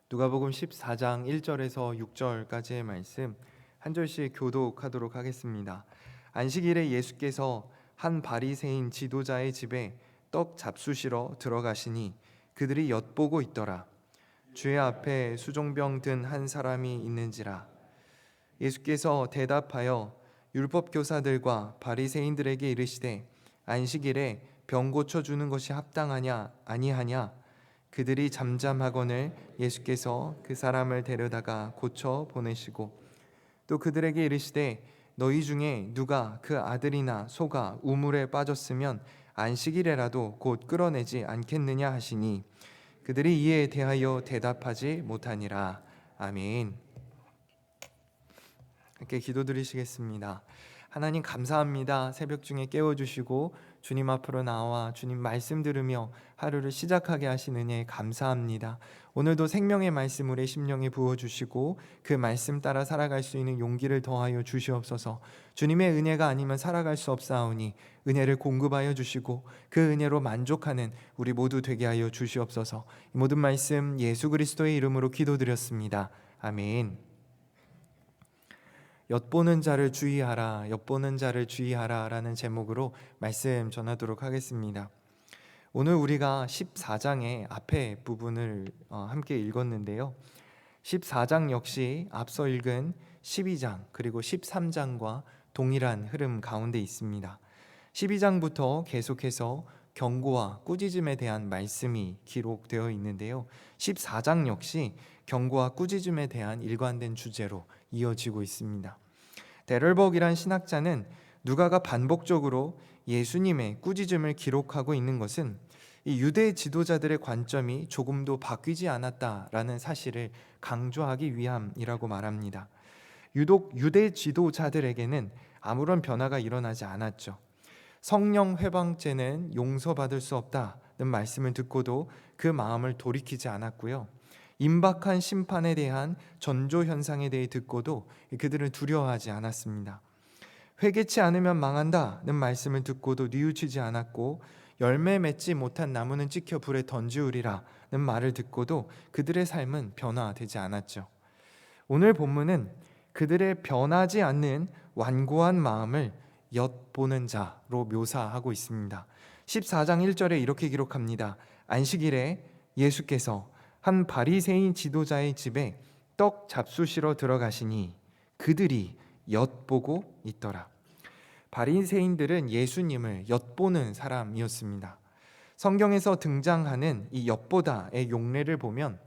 누가복음 14장 1절에서 6절까지의 말씀 한 절씩 교독하도록 하겠습니다. 안식일에 예수께서 한 바리새인 지도자의 집에 떡 잡수시러 들어가시니 그들이 엿보고 있더라. 주의 앞에 수종병 든 한 사람이 있는지라. 예수께서 대답하여 율법 교사들과 바리새인들에게 이르시되 안식일에 병 고쳐 주는 것이 합당하냐 아니하냐. 그들이 잠잠하거늘 예수께서 그 사람을 데려다가 고쳐 보내시고 또 그들에게 이르시되 너희 중에 누가 그 아들이나 소가 우물에 빠졌으면 안식일에라도 곧 끌어내지 않겠느냐 하시니 그들이 이에 대하여 대답하지 못하니라. 아멘. 이렇게 기도드리시겠습니다. 하나님 감사합니다. 새벽 중에 깨워주시고 주님 앞으로 나와 주님 말씀 들으며 하루를 시작하게 하신 은혜에 감사합니다. 오늘도 생명의 말씀을 심령에 부어주시고 그 말씀 따라 살아갈 수 있는 용기를 더하여 주시옵소서. 주님의 은혜가 아니면 살아갈 수 없사오니 은혜를 공급하여 주시고 그 은혜로 만족하는 우리 모두 되게 하여 주시옵소서. 이 모든 말씀 예수 그리스도의 이름으로 기도드렸습니다. 아멘. 엿보는 자를 주의하라, 엿보는 자를 주의하라 라는 제목으로 말씀 전하도록 하겠습니다. 오늘 우리가 14장의 앞에 부분을 함께 읽었는데요. 14장 역시 앞서 읽은 12장 그리고 13장과 동일한 흐름 가운데 있습니다. 12장부터 계속해서 경고와 꾸짖음에 대한 말씀이 기록되어 있는데요. 14장 역시 경고와 꾸짖음에 대한 일관된 주제로 이어지고 있습니다. 데럴벅이란 신학자는 누가가 반복적으로 예수님의 꾸짖음을 기록하고 있는 것은 이 유대 지도자들의 관점이 조금도 바뀌지 않았다라는 사실을 강조하기 위함이라고 말합니다. 유독 유대 지도자들에게는 아무런 변화가 일어나지 않았죠. 성령 회방죄는 용서받을 수 없다는 말씀을 듣고도 그 마음을 돌이키지 않았고요. 임박한 심판에 대한 전조 현상에 대해 듣고도 그들은 두려워하지 않았습니다. 회개치 않으면 망한다는 말씀을 듣고도 뉘우치지 않았고 열매 맺지 못한 나무는 찍혀 불에 던지우리라는 말을 듣고도 그들의 삶은 변화되지 않았죠. 오늘 본문은 그들의 변하지 않는 완고한 마음을 엿보는 자로 묘사하고 있습니다. 14장 1절에 이렇게 기록합니다. 안식일에 예수께서 한 바리새인 지도자의 집에 떡 잡수시러 들어가시니 그들이 엿보고 있더라. 바리새인들은 예수님을 엿보는 사람이었습니다. 성경에서 등장하는 이 엿보다의 용례를 보면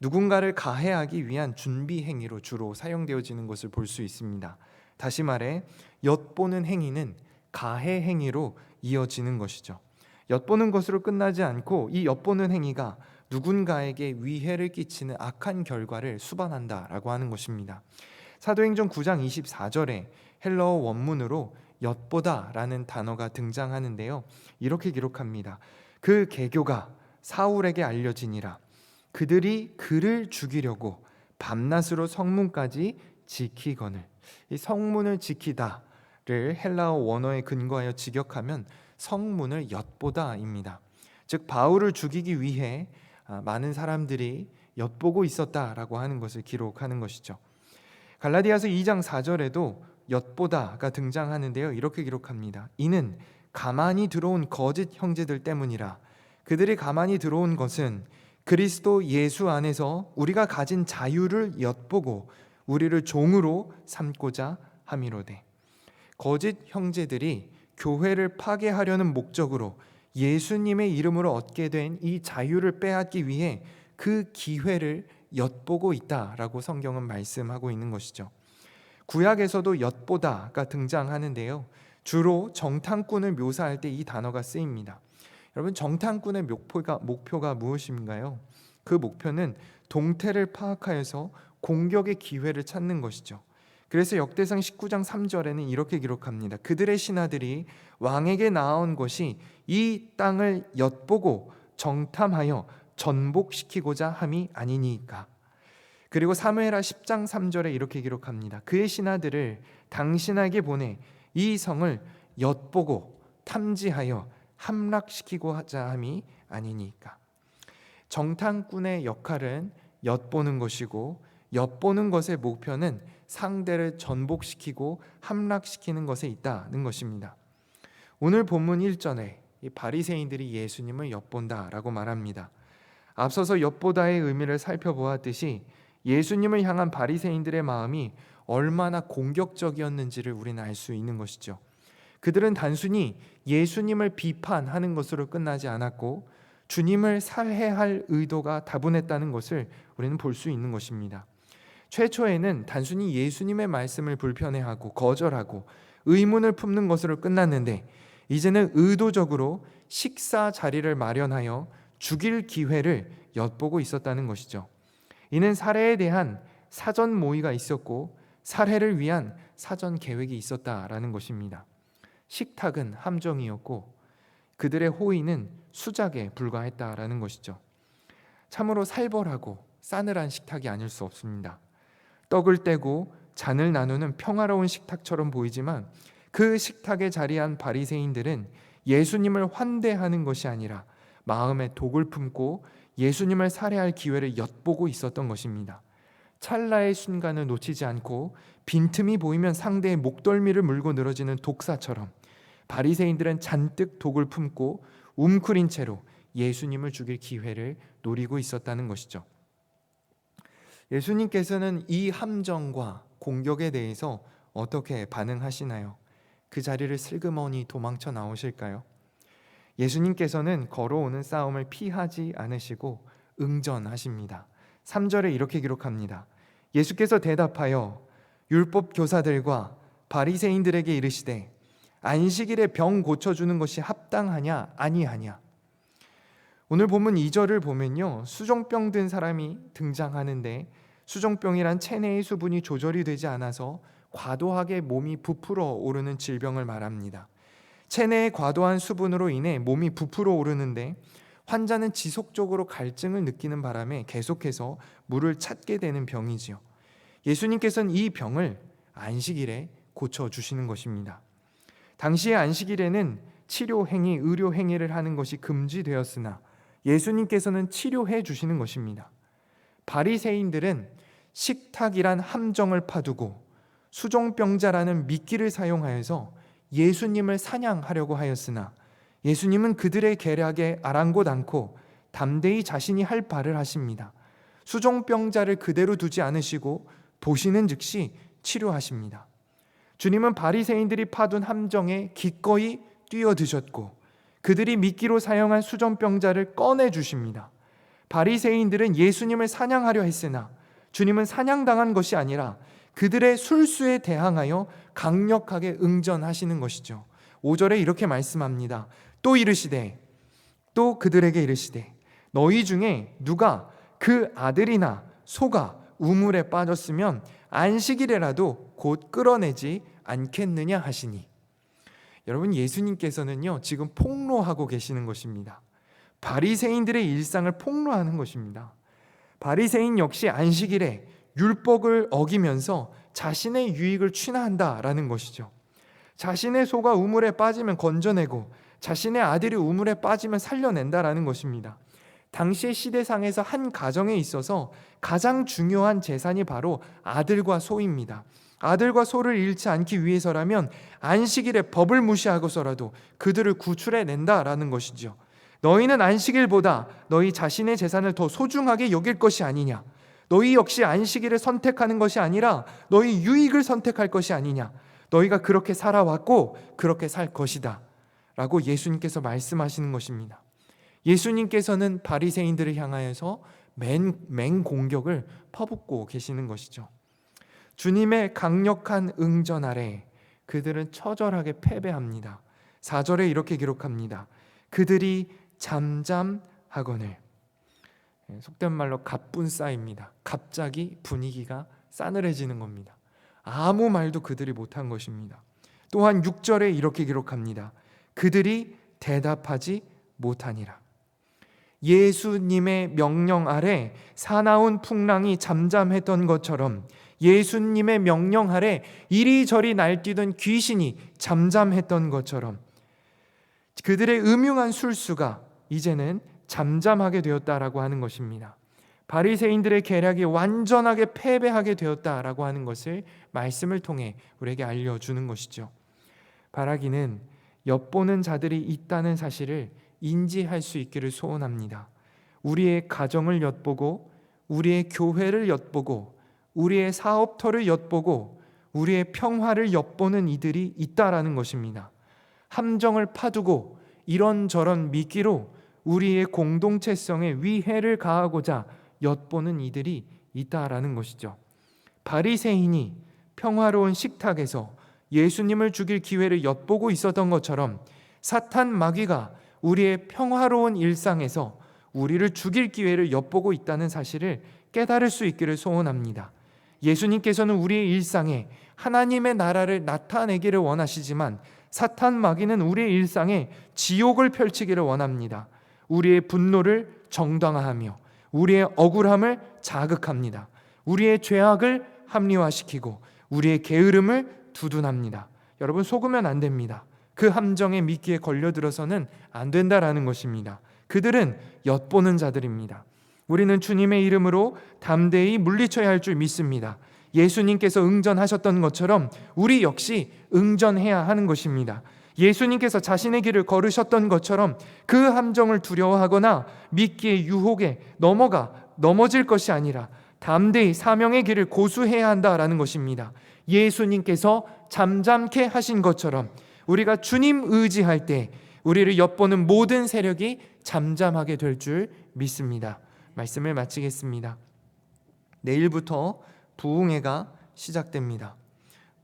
누군가를 가해하기 위한 준비 행위로 주로 사용되어지는 것을 볼 수 있습니다. 다시 말해 엿보는 행위는 가해 행위로 이어지는 것이죠. 엿보는 것으로 끝나지 않고 이 엿보는 행위가 누군가에게 위해를 끼치는 악한 결과를 수반한다라고 하는 것입니다. 사도행전 9장 24절에 헬라어 원문으로 엿보다라는 단어가 등장하는데요. 이렇게 기록합니다. 그 계교가 사울에게 알려지니라. 그들이 그를 죽이려고 밤낮으로 성문까지 지키거늘. 이 성문을 지키다를 헬라어 원어에 근거하여 직역하면 성문을 엿보다입니다. 즉 바울을 죽이기 위해 많은 사람들이 엿보고 있었다라고 하는 것을 기록하는 것이죠. 갈라디아서 2장 4절에도 엿보다가 등장하는데요. 이렇게 기록합니다. 이는 가만히 들어온 거짓 형제들 때문이라. 그들이 가만히 들어온 것은 그리스도 예수 안에서 우리가 가진 자유를 엿보고 우리를 종으로 삼고자 함이로되. 거짓 형제들이 교회를 파괴하려는 목적으로 예수님의 이름으로 얻게 된 이 자유를 빼앗기 위해 그 기회를 엿보고 있다라고 성경은 말씀하고 있는 것이죠. 구약에서도 엿보다가 등장하는데요. 주로 정탐꾼을 묘사할 때 이 단어가 쓰입니다. 여러분, 정탐꾼의 목표가 무엇인가요? 그 목표는 동태를 파악하여서 공격의 기회를 찾는 것이죠. 그래서 역대상 19장 3절에는 이렇게 기록합니다. 그들의 신하들이 왕에게 나아온 것이 이 땅을 엿보고 정탐하여 전복시키고자 함이 아니니까. 그리고 사무엘하 10장 3절에 이렇게 기록합니다. 그의 신하들을 당신에게 보내 이 성을 엿보고 탐지하여 함락시키고자 함이 아니니까. 정탐꾼의 역할은 엿보는 것이고, 엿보는 것의 목표는 상대를 전복시키고 함락시키는 것에 있다는 것입니다. 오늘 본문 1절에 이 바리새인들이 예수님을 엿본다라고 말합니다. 앞서서 엿보다의 의미를 살펴보았듯이 예수님을 향한 바리새인들의 마음이 얼마나 공격적이었는지를 우리는 알 수 있는 것이죠. 그들은 단순히 예수님을 비판하는 것으로 끝나지 않았고 주님을 살해할 의도가 다분했다는 것을 우리는 볼 수 있는 것입니다. 최초에는 단순히 예수님의 말씀을 불편해하고 거절하고 의문을 품는 것으로 끝났는데, 이제는 의도적으로 식사 자리를 마련하여 죽일 기회를 엿보고 있었다는 것이죠. 이는 살해에 대한 사전 모의가 있었고 살해를 위한 사전 계획이 있었다라는 것입니다. 식탁은 함정이었고 그들의 호의는 수작에 불과했다라는 것이죠. 참으로 살벌하고 싸늘한 식탁이 아닐 수 없습니다. 떡을 떼고 잔을 나누는 평화로운 식탁처럼 보이지만 그 식탁에 자리한 바리새인들은 예수님을 환대하는 것이 아니라 마음에 독을 품고 예수님을 살해할 기회를 엿보고 있었던 것입니다. 찰나의 순간을 놓치지 않고 빈틈이 보이면 상대의 목덜미를 물고 늘어지는 독사처럼 바리새인들은 잔뜩 독을 품고 웅크린 채로 예수님을 죽일 기회를 노리고 있었다는 것이죠. 예수님께서는 이 함정과 공격에 대해서 어떻게 반응하시나요? 그 자리를 슬그머니 도망쳐 나오실까요? 예수님께서는 걸어오는 싸움을 피하지 않으시고 응전하십니다. 3절에 이렇게 기록합니다. 예수께서 대답하여 율법 교사들과 바리새인들에게 이르시되 안식일에 병 고쳐주는 것이 합당하냐 아니하냐. 오늘 본문 2절을 보면요, 수종병 든 사람이 등장하는데 수종병이란 체내의 수분이 조절이 되지 않아서 과도하게 몸이 부풀어 오르는 질병을 말합니다. 체내의 과도한 수분으로 인해 몸이 부풀어 오르는데 환자는 지속적으로 갈증을 느끼는 바람에 계속해서 물을 찾게 되는 병이지요. 예수님께서는 이 병을 안식일에 고쳐주시는 것입니다. 당시의 안식일에는 치료행위, 의료행위를 하는 것이 금지되었으나 예수님께서는 치료해 주시는 것입니다. 바리새인들은 식탁이란 함정을 파두고 수종병자라는 미끼를 사용하여서 예수님을 사냥하려고 하였으나 예수님은 그들의 계략에 아랑곳 않고 담대히 자신이 할 바를 하십니다. 수종병자를 그대로 두지 않으시고 보시는 즉시 치료하십니다. 주님은 바리새인들이 파둔 함정에 기꺼이 뛰어드셨고 그들이 미끼로 사용한 수종병자를 꺼내주십니다. 바리새인들은 예수님을 사냥하려 했으나 주님은 사냥당한 것이 아니라 그들의 술수에 대항하여 강력하게 응전하시는 것이죠. 5절에 이렇게 말씀합니다. 또 이르시되, 또 그들에게 이르시되 너희 중에 누가 그 아들이나 소가 우물에 빠졌으면 안식일에라도 곧 끌어내지 않겠느냐 하시니. 여러분, 예수님께서는요 지금 폭로하고 계시는 것입니다. 바리새인들의 일상을 폭로하는 것입니다. 바리새인 역시 안식일에 율법을 어기면서 자신의 유익을 취하한다라는 것이죠. 자신의 소가 우물에 빠지면 건져내고 자신의 아들이 우물에 빠지면 살려낸다라는 것입니다. 당시의 시대상에서 한 가정에 있어서 가장 중요한 재산이 바로 아들과 소입니다. 아들과 소를 잃지 않기 위해서라면 안식일에 법을 무시하고서라도 그들을 구출해낸다라는 것이죠. 너희는 안식일보다 너희 자신의 재산을 더 소중하게 여길 것이 아니냐. 너희 역시 안식일을 선택하는 것이 아니라 너희 유익을 선택할 것이 아니냐. 너희가 그렇게 살아왔고 그렇게 살 것이다 라고 예수님께서 말씀하시는 것입니다. 예수님께서는 바리새인들을 향하여서 맹공격을 퍼붓고 계시는 것이죠. 주님의 강력한 응전 아래 그들은 처절하게 패배합니다. 4절에 이렇게 기록합니다. 그들이 잠잠하거늘. 속된 말로 갑분싸입니다. 갑자기 분위기가 싸늘해지는 겁니다. 아무 말도 그들이 못한 것입니다. 또한 6절에 이렇게 기록합니다. 그들이 대답하지 못하니라. 예수님의 명령 아래 사나운 풍랑이 잠잠했던 것처럼 예수님의 명령 아래 이리저리 날뛰던 귀신이 잠잠했던 것처럼 그들의 음흉한 술수가 이제는 잠잠하게 되었다라고 하는 것입니다. 바리새인들의 계략이 완전하게 패배하게 되었다라고 하는 것을 말씀을 통해 우리에게 알려주는 것이죠. 바라기는 엿보는 자들이 있다는 사실을 인지할 수 있기를 소원합니다. 우리의 가정을 엿보고, 우리의 교회를 엿보고, 우리의 사업터를 엿보고, 우리의 평화를 엿보는 이들이 있다라는 것입니다. 함정을 파두고 이런저런 미끼로 우리의 공동체성에 위해를 가하고자 엿보는 이들이 있다라는 것이죠. 바리새인이 평화로운 식탁에서 예수님을 죽일 기회를 엿보고 있었던 것처럼 사탄 마귀가 우리의 평화로운 일상에서 우리를 죽일 기회를 엿보고 있다는 사실을 깨달을 수 있기를 소원합니다. 예수님께서는 우리의 일상에 하나님의 나라를 나타내기를 원하시지만 사탄 마귀는 우리의 일상에 지옥을 펼치기를 원합니다. 우리의 분노를 정당화하며 우리의 억울함을 자극합니다. 우리의 죄악을 합리화시키고 우리의 게으름을 두둔합니다. 여러분, 속으면 안 됩니다. 그 함정의 미끼에 걸려들어서는 안 된다라는 것입니다. 그들은 엿보는 자들입니다. 우리는 주님의 이름으로 담대히 물리쳐야 할 줄 믿습니다. 예수님께서 응전하셨던 것처럼 우리 역시 응전해야 하는 것입니다. 예수님께서 자신의 길을 걸으셨던 것처럼 그 함정을 두려워하거나 미끼의 유혹에 넘어질 것이 아니라 담대히 사명의 길을 고수해야 한다라는 것입니다. 예수님께서 잠잠케 하신 것처럼 우리가 주님 의지할 때 우리를 엿보는 모든 세력이 잠잠하게 될 줄 믿습니다. 말씀을 마치겠습니다. 내일부터 부흥회가 시작됩니다.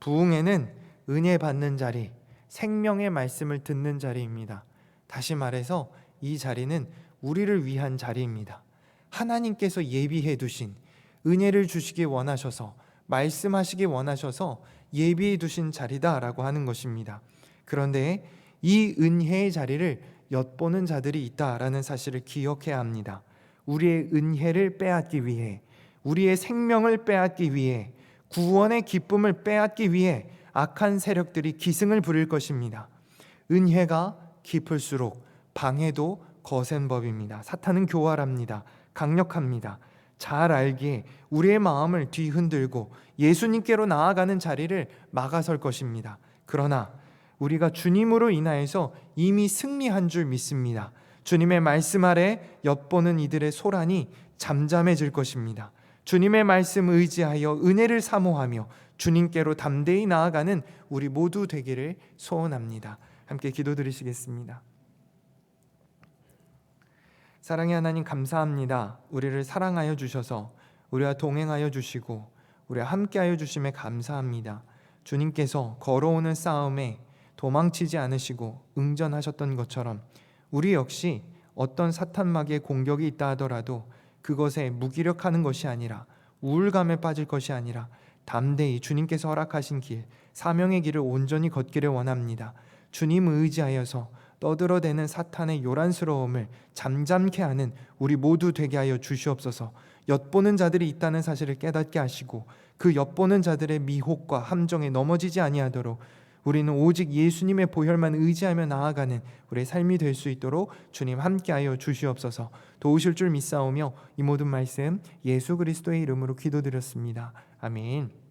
부흥회는 은혜 받는 자리, 생명의 말씀을 듣는 자리입니다. 다시 말해서 이 자리는 우리를 위한 자리입니다. 하나님께서 예비해 두신, 은혜를 주시기 원하셔서, 말씀하시기 원하셔서 예비해 두신 자리다라고 하는 것입니다. 그런데 이 은혜의 자리를 엿보는 자들이 있다라는 사실을 기억해야 합니다. 우리의 은혜를 빼앗기 위해, 우리의 생명을 빼앗기 위해, 구원의 기쁨을 빼앗기 위해 악한 세력들이 기승을 부릴 것입니다. 은혜가 깊을수록 방해도 거센 법입니다. 사탄은 교활합니다. 강력합니다. 잘 알기에 우리의 마음을 뒤흔들고 예수님께로 나아가는 자리를 막아설 것입니다. 그러나 우리가 주님으로 인하여서 이미 승리한 줄 믿습니다. 주님의 말씀 아래 엿보는 이들의 소란이 잠잠해질 것입니다. 주님의 말씀 의지하여 은혜를 사모하며 주님께로 담대히 나아가는 우리 모두 되기를 소원합니다. 함께 기도드리시겠습니다. 사랑의 하나님, 감사합니다. 우리를 사랑하여 주셔서 우리와 동행하여 주시고 우리와 함께하여 주심에 감사합니다. 주님께서 걸어오는 싸움에 도망치지 않으시고 응전하셨던 것처럼 우리 역시 어떤 사탄 마귀의 공격이 있다 하더라도 그것에 무기력하는 것이 아니라, 우울감에 빠질 것이 아니라 담대히 주님께서 허락하신 길, 사명의 길을 온전히 걷기를 원합니다. 주님 의지하여서 떠들어대는 사탄의 요란스러움을 잠잠케 하는 우리 모두 되게 하여 주시옵소서. 엿보는 자들이 있다는 사실을 깨닫게 하시고 그 엿보는 자들의 미혹과 함정에 넘어지지 아니하도록 우리는 오직 예수님의 보혈만 의지하며 나아가는 우리의 삶이 될 수 있도록 주님 함께하여 주시옵소서. 도우실 줄 믿사오며 이 모든 말씀 예수 그리스도의 이름으로 기도드렸습니다. 아멘.